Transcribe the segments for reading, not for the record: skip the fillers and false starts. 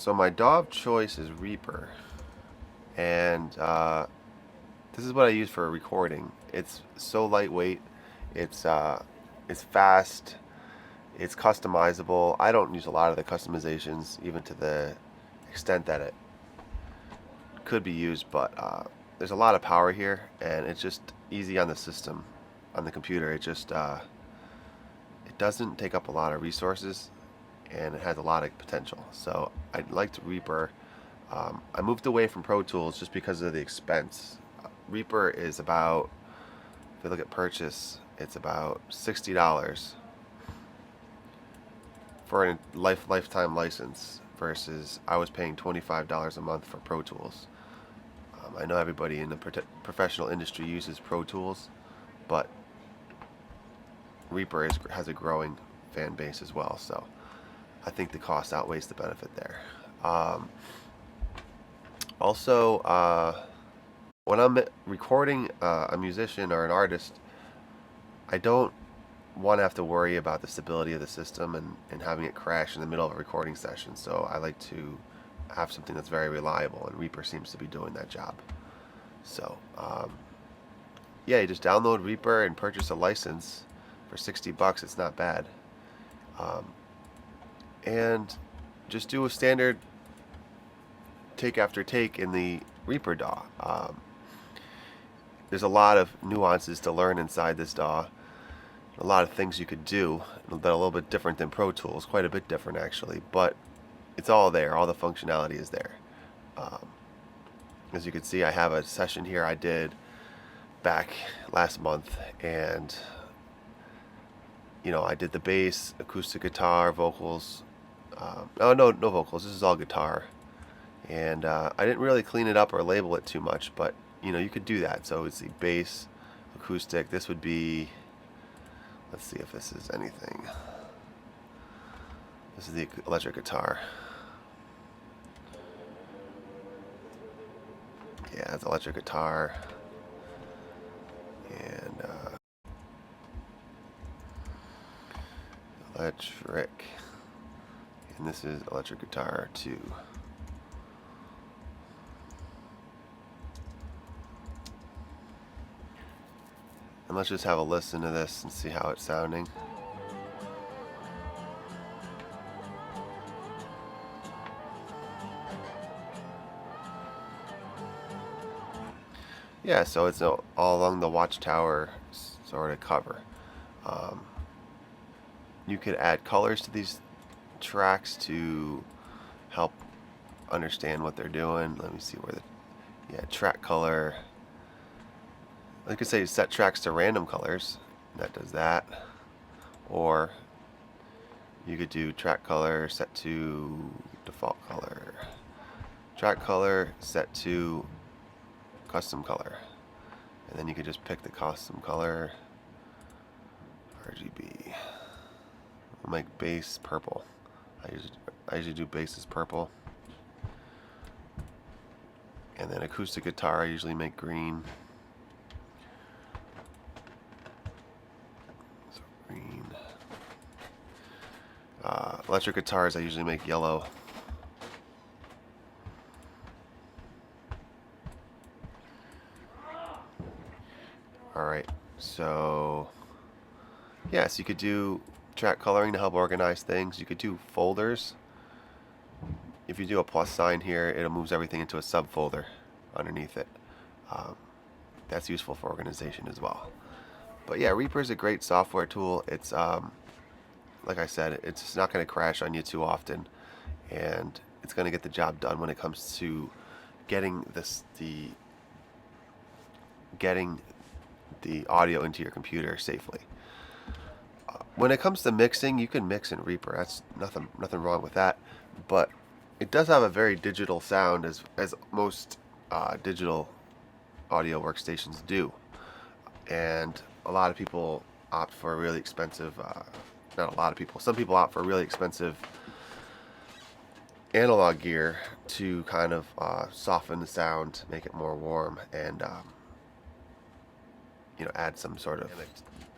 So my DAW of choice is Reaper, and this is what I use for recording. It's so lightweight, it's it's fast, it's customizable. I don't use a lot of the customizations, even to the extent that it could be used, but there's a lot of power here, and it's just easy on the system, on the computer. It doesn't take up a lot of resources, and it has a lot of potential. So I liked Reaper. I moved away from Pro Tools just because of the expense. Reaper is about, if you look at purchase, it's about $60 for a lifetime license versus I was paying $25 a month for Pro Tools. I know everybody in the professional industry uses Pro Tools, but Reaper has a growing fan base as well, so I think the cost outweighs the benefit there. Also, when I'm recording a musician or an artist, I don't want to have to worry about the stability of the system and having it crash in the middle of a recording session, so I like to have something that's very reliable, and Reaper seems to be doing that job. So, yeah, you just download Reaper and purchase a license for $60. It's not bad. And just do a standard take after take in the Reaper DAW. There's a lot of nuances to learn inside this DAW. A lot of things you could do that are a little bit different than Pro Tools, quite a bit different actually, but it's all there. All the functionality is there. As you can see, I have a session here I did back last month, and I did the bass, acoustic guitar, vocals. Oh, no vocals. This is all guitar, and I didn't really clean it up or label it too much, but you could do that. So it's the bass, acoustic. This would be. Let's see if this is anything. This is the electric guitar. Yeah, it's electric guitar. And electric. And this is electric guitar 2. And let's just have a listen to this and see how it's sounding. Yeah, so it's all along the Watchtower sort of cover. You could add colors to these tracks to help understand what they're doing. Let me see where track color. I could say set tracks to random colors. That does that. Or you could do track color set to default color. Track color set to custom color. And then you could just pick the custom color. RGB. I'll make bass purple. I usually do bass as purple. And then acoustic guitar I usually make green. So green. Electric guitars I usually make yellow. Alright, so yes, you could do track coloring to help organize things. You could do folders. If you do a plus sign here, it moves everything into a subfolder underneath it. That's useful for organization as well. But yeah, Reaper is a great software tool. It's like I said, it's not going to crash on you too often, and it's going to get the job done when it comes to getting the audio into your computer safely. When it comes to mixing, you can mix in Reaper. That's nothing wrong with that. But it does have a very digital sound, as most digital audio workstations do. And a lot of people opt for a really expensive. Not a lot of people. Some people opt for really expensive analog gear to kind of soften the sound, make it more warm, and add some sort of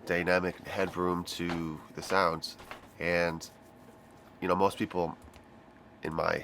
dynamic headroom to the sounds. And most people in my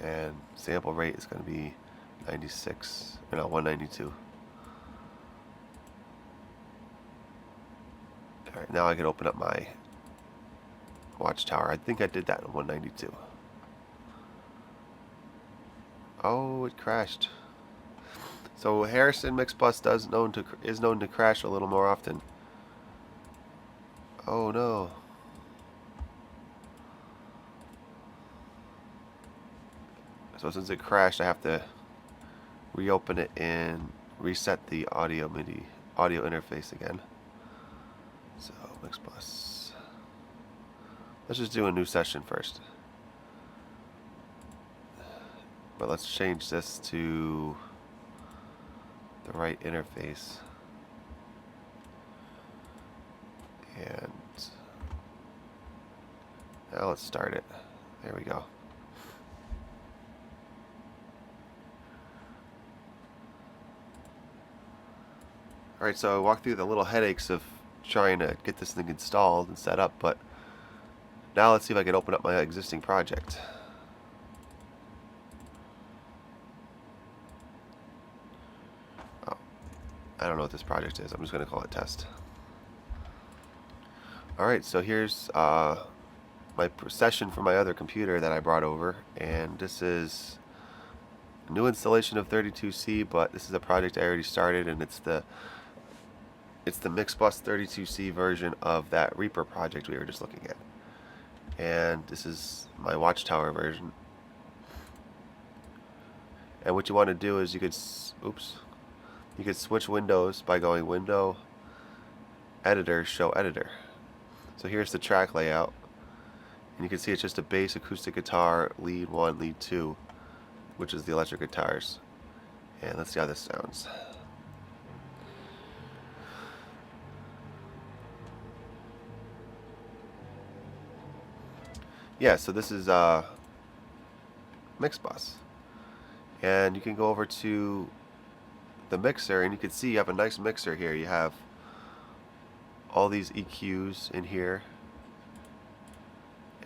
and sample rate is going to be 96, or no, 192. Alright, now I can open up my watchtower. I think I did that in 192. Oh, it crashed. So Harrison Mixbus is known to crash a little more often. Oh no. So since it crashed, I have to reopen it and reset the audio interface again. So Mixbus. Let's just do a new session first. But let's change this to the right interface. And now let's start it. There we go. Alright, so I walked through the little headaches of trying to get this thing installed and set up, but now let's see if I can open up my existing project. Oh, I don't know what this project is. I'm just going to call it test. Alright, so here's my session for my other computer that I brought over, and this is a new installation of 32c, but this is a project I already started, and it's the Mixbus 32c version of that Reaper project we were just looking at. And this is my watchtower version. And what you want to do is you could switch windows by going Window, Editor, Show Editor. So here's the track layout, and you can see it's just a bass acoustic guitar, lead 1, lead 2, which is the electric guitars. And let's see how this sounds. Yeah, so this is Mixbus, and you can go over to the mixer, and you can see you have a nice mixer here. You have all these EQs in here,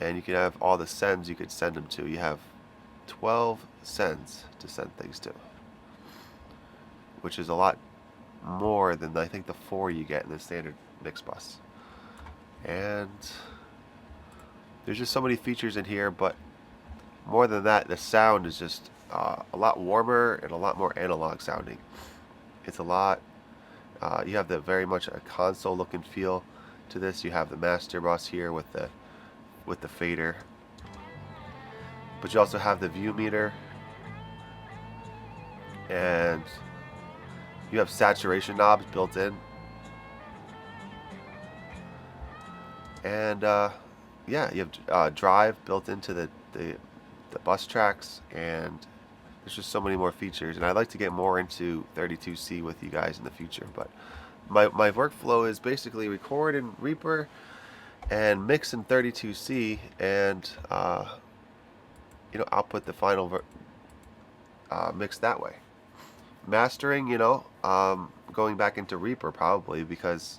and you can have all the sends you could send them to. You have 12 sends to send things to, which is a lot more than I think the 4 you get in the standard Mixbus. And there's just so many features in here, but more than that, the sound is just a lot warmer and a lot more analog sounding. It's a lot. You have the very much a console look and feel to this. You have the master bus here with the fader, but you also have the view meter, and you have saturation knobs built in, and yeah, you have drive built into the bus tracks, and there's just so many more features. And I'd like to get more into 32C with you guys in the future, but my workflow is basically record in Reaper and mix in 32C, and output the final mix that way. Mastering, going back into Reaper probably, because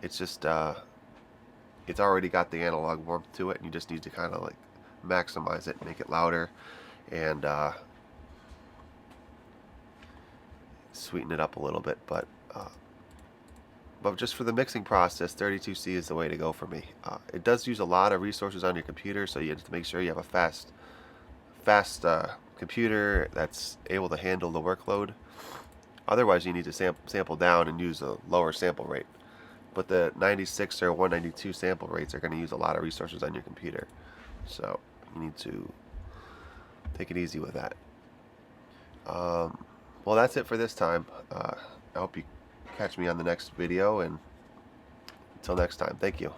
it's just it's already got the analog warmth to it, and you just need to kind of like maximize it, make it louder, and sweeten it up a little bit. But just for the mixing process, 32C is the way to go for me. It does use a lot of resources on your computer, so you have to make sure you have a fast computer that's able to handle the workload. Otherwise, you need to sample down and use a lower sample rate. But the 96 or 192 sample rates are going to use a lot of resources on your computer, so you need to take it easy with that. Well, that's it for this time. I hope you catch me on the next video, and until next time, thank you.